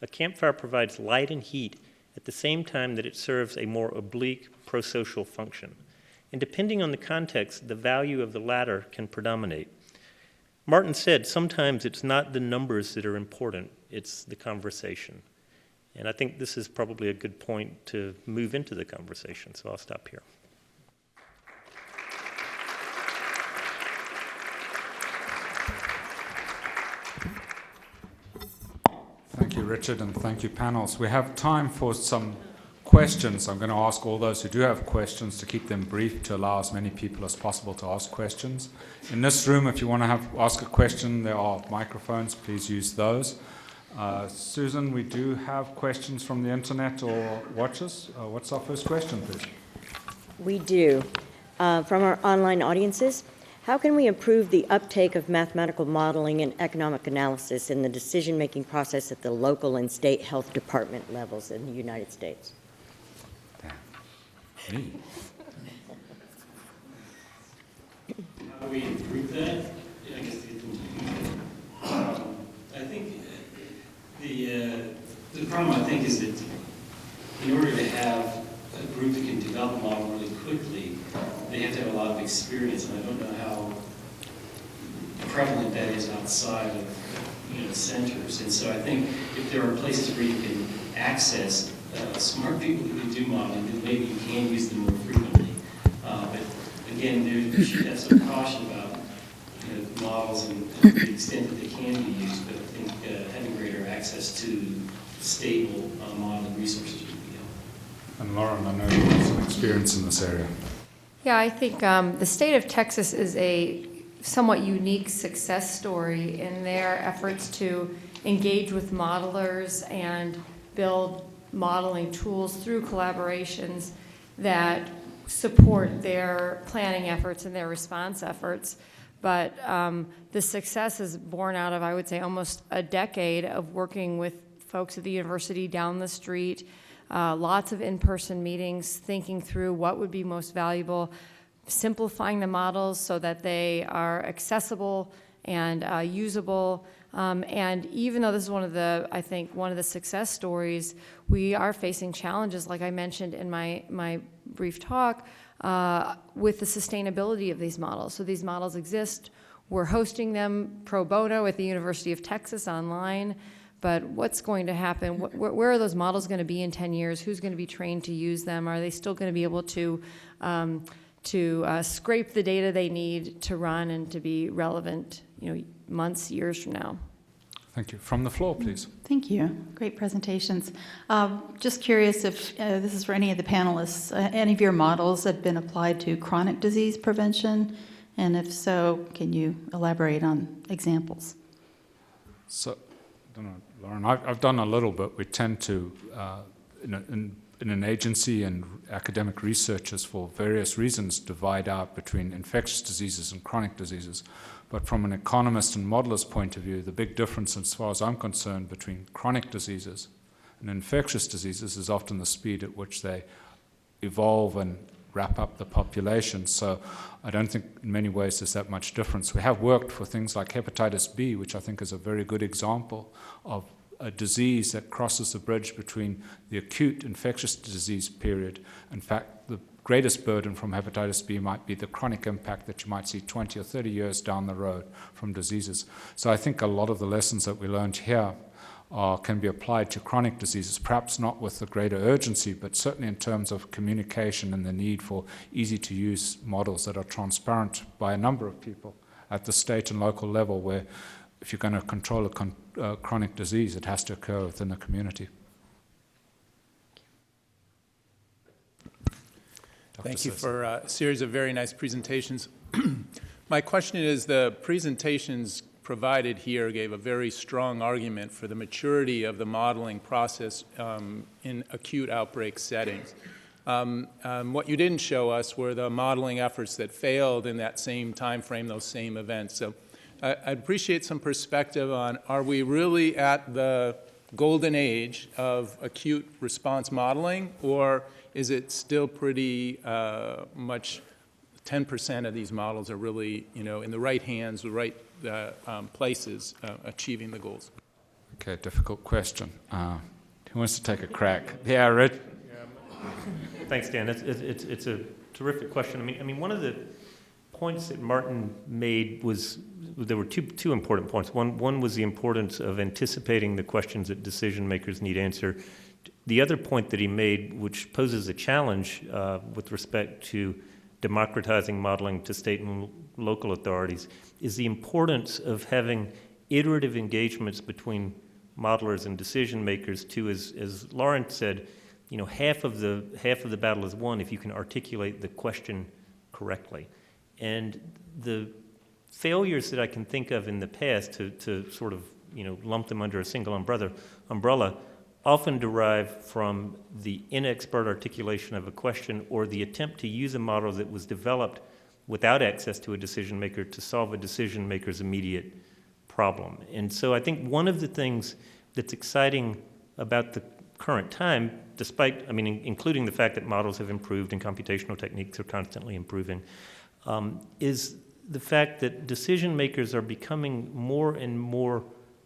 A campfire provides light and heat at the same time that it serves a more oblique prosocial function. And depending on the context, the value of the latter can predominate. Martin said, sometimes it's not the numbers that are important, it's the conversation. And I think this is probably a good point to move into the conversation, so I'll stop here. Thank you, Richard, and thank you, panels. We have time for some questions. I'm going to ask all those who do have questions to keep them brief to allow as many people as possible to ask questions. In this room, if you want to ask a question, there are microphones. Please use those. Susan, we do have questions from the internet or watchers. What's our first question, please? We do. From our online audiences, how can we improve the uptake of mathematical modeling and economic analysis in the decision-making process at the local and state health department levels in the United States? Me. How do we improve that? I guess I think the problem, I think, is that in order to have a group that can develop a model really quickly, they have to have a lot of experience, and I don't know how prevalent that is outside of centers. And so I think if there are places where you can access smart people who can do modeling, then maybe you can use them more frequently. But again, there should have some caution about models and the extent that they can be used. But I think having greater access access to stable modeling resources would be helpful. And Lauren, I know you have some experience in this area. Yeah, I think the state of Texas is a somewhat unique success story in their efforts to engage with modelers and build modeling tools through collaborations that support their planning efforts and their response efforts. But the success is born out of, I would say, almost a decade of working with folks at the university down the street, lots of in-person meetings, thinking through what would be most valuable, simplifying the models so that they are accessible and usable. And even though this is I think one of the success stories, we are facing challenges, like I mentioned in my brief talk, with the sustainability of these models. So these models exist. We're hosting them pro bono at the University of Texas online. But what's going to happen? Where are those models going to be in 10 years? Who's going to be trained to use them? Are they still going to be able to scrape the data they need to run and to be relevant, months, years from now? Thank you. From the floor, please. Thank you. Great presentations. Just curious if this is for any of the panelists, any of your models have been applied to chronic disease prevention? And if so, can you elaborate on examples? So, I don't know, Lauren, I've done a little bit. We tend to, in an agency and academic researchers for various reasons divide out between infectious diseases and chronic diseases. But from an economist and modeler's point of view, the big difference, as far as I'm concerned, between chronic diseases and infectious diseases is often the speed at which they evolve and wrap up the population. So I don't think in many ways there's that much difference. We have worked for things like hepatitis B, which I think is a very good example of a disease that crosses the bridge between the acute infectious disease period. In fact, the greatest burden from hepatitis B might be the chronic impact that you might see 20 or 30 years down the road from diseases. So I think a lot of the lessons that we learned here can be applied to chronic diseases, perhaps not with the greater urgency, but certainly in terms of communication and the need for easy-to-use models that are transparent by a number of people at the state and local level, where if you're going to control a chronic disease, it has to occur within the community. Thank you for a series of very nice presentations. My question is, the presentations provided here gave a very strong argument for the maturity of the modeling process in acute outbreak settings. What you didn't show us were the modeling efforts that failed in that same time frame, those same events. So I'd appreciate some perspective on, are we really at the golden age of acute response modeling, or is it still pretty much 10% of these models are really, in the right hands, the right places, achieving the goals? Okay, difficult question. Who wants to take a crack? Yeah, Red. Thanks, Dan. It's a terrific question. I mean, one of the points that Martin made was, there were two important points. One was the importance of anticipating the questions that decision makers need answer. The other point that he made, which poses a challenge with respect to democratizing modeling to state and local authorities, is the importance of having iterative engagements between modelers and decision makers to, as Lauren said, half of the battle is won if you can articulate the question correctly. And the failures that I can think of in the past to sort of lump them under a single umbrella often derive from the inexpert articulation of a question or the attempt to use a model that was developed without access to a decision maker to solve a decision maker's immediate problem. And so I think one of the things that's exciting about the current time, despite, including the fact that models have improved and computational techniques are constantly improving, is the fact that decision makers are becoming more and more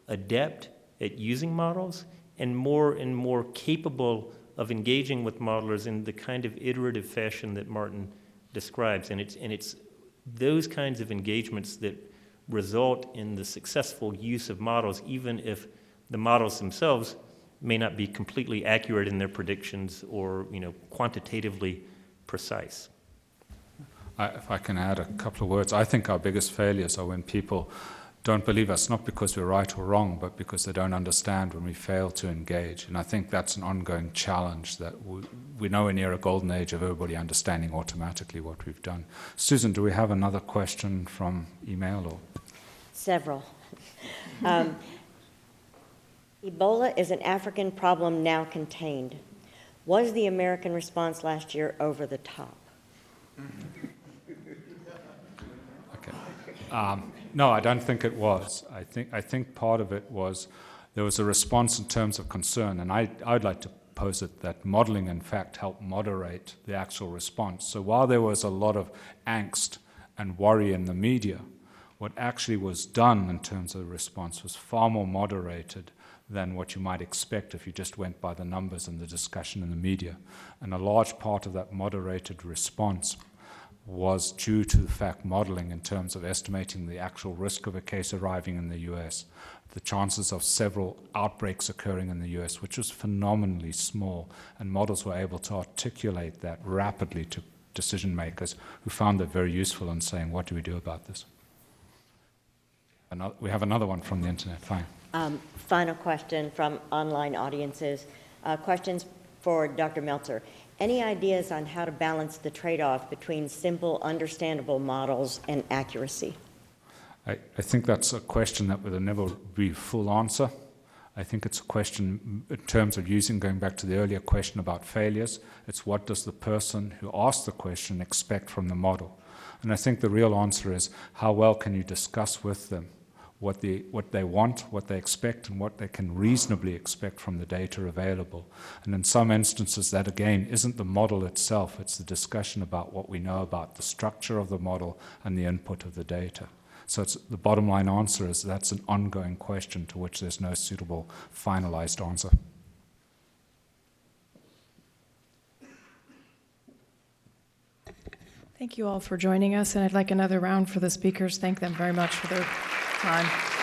adept at using models and more capable of engaging with modelers in the kind of iterative fashion that Martin describes. And it's those kinds of engagements that result in the successful use of models, even if the models themselves may not be completely accurate in their predictions or quantitatively precise. If I can add a couple of words, I think our biggest failures are when people don't believe us, not because we're right or wrong, but because they don't understand when we fail to engage. And I think that's an ongoing challenge, that we're nowhere near a golden age of everybody understanding automatically what we've done. Susan, do we have another question from email? Or? Several. Ebola is an African problem now contained. Was the American response last year over the top? Okay. No, I don't think it was. I think part of it was there was a response in terms of concern, and I'd like to pose it that modeling, in fact, helped moderate the actual response. So while there was a lot of angst and worry in the media, what actually was done in terms of the response was far more moderated than what you might expect if you just went by the numbers and the discussion in the media. And a large part of that moderated response was due to the fact modeling in terms of estimating the actual risk of a case arriving in the US, the chances of several outbreaks occurring in the US, which was phenomenally small, and models were able to articulate that rapidly to decision makers who found it very useful in saying, what do we do about this? We have another one from the internet, fine. Final question from online audiences. Questions for Dr. Meltzer. Any ideas on how to balance the trade-off between simple, understandable models and accuracy? I think that's a question that will never be a full answer. I think it's a question in terms of going back to the earlier question about failures, it's what does the person who asked the question expect from the model? And I think the real answer is how well can you discuss with them what they want, what they expect, and what they can reasonably expect from the data available. And in some instances, that again isn't the model itself, it's the discussion about what we know about the structure of the model and the input of the data. So the bottom line answer is that's an ongoing question to which there's no suitable finalized answer. Thank you all for joining us, and I'd like another round for the speakers. Thank them very much for their time.